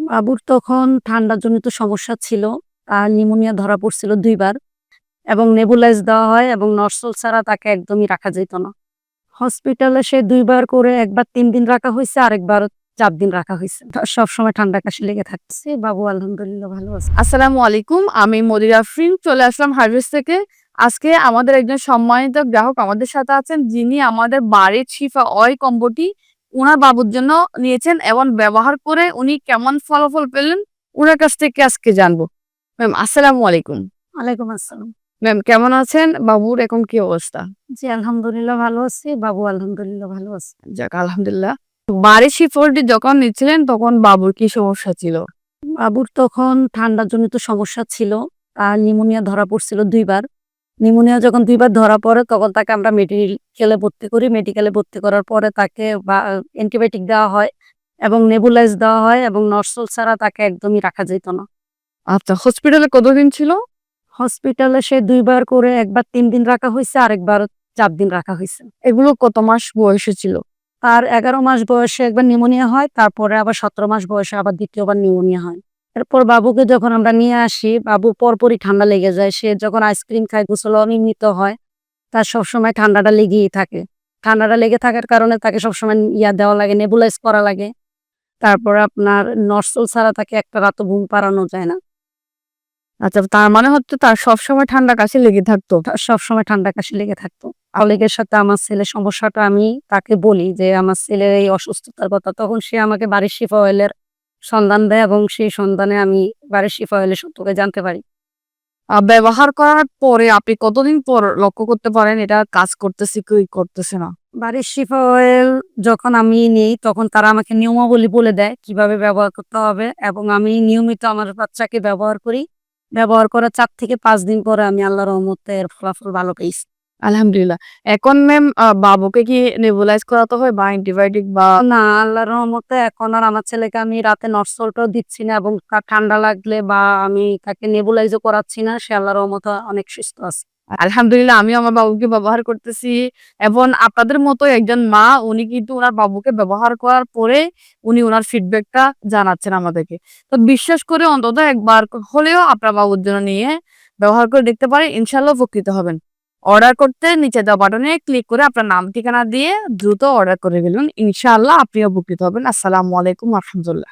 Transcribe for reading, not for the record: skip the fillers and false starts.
বাবুর তখন ঠান্ডাজনিত সমস্যা ছিল। তার নিউমোনিয়া ধরা পড়ছিল ২ বার এবং নেবুলাইজ দেওয়া হয় এবং নরসল ছাড়া তাকে একদমই রাখা যেত না। হসপিটালে সে ২ বার করে, একবার ৩ দিন রাখা হইছে, আরেকবার ৪ দিন রাখা হইছে। সবসময় ঠান্ডা কাশি লেগে থাকছে। বাবু আলহামদুলিল্লাহ ভালো আছে। আসসালামু আলাইকুম। আমি মদিরা আফরিন চলে আসলাম হারভেস্ট থেকে। আজকে আমাদের একজন সম্মানিত গ্রাহক আমাদের সাথে আছেন, যিনি আমাদের বাড়ির শিফা অয়েল কম্বোটি উনার বাবুর জন্য নিয়েছেন এবং ব্যবহার করে উনি কেমন ফলাফল পেলেন উনার কাছ থেকে আজকে জানবো। ম্যাম আসসালামু আলাইকুম। ওয়ালাইকুম আসসালাম। ম্যাম কেমন আছেন? বাবুর এখন কি অবস্থা? জি আলহামদুলিল্লাহ ভালো আছি। বাবু আলহামদুলিল্লাহ ভালো আছে। যাক আলহামদুলিল্লাহ। বাড়ির শিফলটি যখন নিচ্ছিলেন তখন বাবুর কি সমস্যা ছিল? বাবুর তখন ঠান্ডাজনিত সমস্যা ছিল। তার নিউমোনিয়া ধরা পড়ছিল ২ বার। নিউমোনিয়া যখন ২ বার ধরা পড়ে তখন তাকে আমরা মেডিকেলে ভর্তি করি। মেডিকেলে ভর্তি করার পরে তাকে অ্যান্টিবায়োটিক দেওয়া হয় এবং নেবুলাইজ দেওয়া হয় এবং নরসল ছাড়া তাকে একদমই রাখা যেত না। আচ্ছা, হসপিটালে কতদিন ছিল? হসপিটালে সে ২ বার করে, একবার ৩ দিন রাখা হইছে, আরেকবার ৪ দিন রাখা হইছে। এগুলো কত মাস বয়সে ছিল? তার ১১ মাস বয়সে একবার নিউমোনিয়া হয়, তারপরে আবার ১৭ মাস বয়সে আবার ২য় বার নিউমোনিয়া হয়। এরপর বাবুকে যখন আমরা নিয়ে আসি, বাবু পরপরই ঠান্ডা লেগে যায়। সে যখন আইসক্রিম খায়, গোসল অনিয়মিত হয়, তার সবসময় ঠান্ডাটা লেগেই থাকে। ঠান্ডাটা লেগে থাকার কারণে তাকে সবসময় দেওয়া লাগে, নেবুলাইজ করা লাগে। তারপরে আপনার নরসল ছাড়া তাকে একটা রাতও ঘুম পাড়ানো যায় না। আচ্ছা, তার মানে হচ্ছে তার সবসময় ঠান্ডা কাশি লেগে থাকতো। সবসময় ঠান্ডা কাশি লেগে থাকতো। কলিগের সাথে আমার ছেলের সমস্যাটা আমি তাকে বলি যে, আমার ছেলের এই অসুস্থতার কথা। তখন সে আমাকে বাড়ির শিফা অয়েলের সন্ধান দেয় এবং সেই সন্ধানে আমি বাড়ির শিফা অয়েলের সত্যকে জানতে পারি। ব্যবহার করার পরে আপনি কতদিন পর লক্ষ্য করতে পারেন এটা কাজ করতেছে কি করতেছে না? বাড়ির শিফা অয়েল যখন আমি নেই তখন তারা আমাকে নিয়মাবলী বলে দেয় কিভাবে ব্যবহার করতে হবে এবং আমি নিয়মিত আমার বাচ্চাকে ব্যবহার করি। ব্যবহার করার ৪ থেকে ৫ দিন পরে আমি আল্লাহর রহমতে এর ফলাফল ভালো পেয়েছি। আলহামদুলিল্লাহ। এখন ম্যাম বাবুকে কি নেবুলাইজ করাতে হয় বা অ্যান্টিবায়োটিক বা না, আল্লাহর রহমতে এখন আর আমার ছেলেকে আমি রাতে নরসলটাও দিচ্ছি না এবং তার ঠান্ডা লাগলে বা আমি তাকে নেবুলাইজও করাচ্ছি না। সে আল্লাহর রহমতে অনেক সুস্থ আছে। আলহামদুলিল্লাহ আমিও আমার বাবুকে ব্যবহার করতেছি এবং আপনাদের মতো একজন মা উনি কিন্তু উনার বাবুকে ব্যবহার করার পরে উনি উনার ফিডব্যাকটা জানাচ্ছেন আমাদেরকে। তো বিশ্বাস করে অন্তত একবার হলেও আপনার বাবুর জন্য নিয়ে ব্যবহার করে দেখতে পারেন, ইনশাআল্লাহ উপকৃত হবেন। অর্ডার করতে নিচে দেওয়া বাটনে ক্লিক করে আপনার নাম ঠিকানা দিয়ে দ্রুত অর্ডার করে ফেলুন। ইনশাআল্লাহ আপনিও উপকৃত হবেন। আসসালামু আলাইকুম ওয়া রাহমাতুল্লাহ।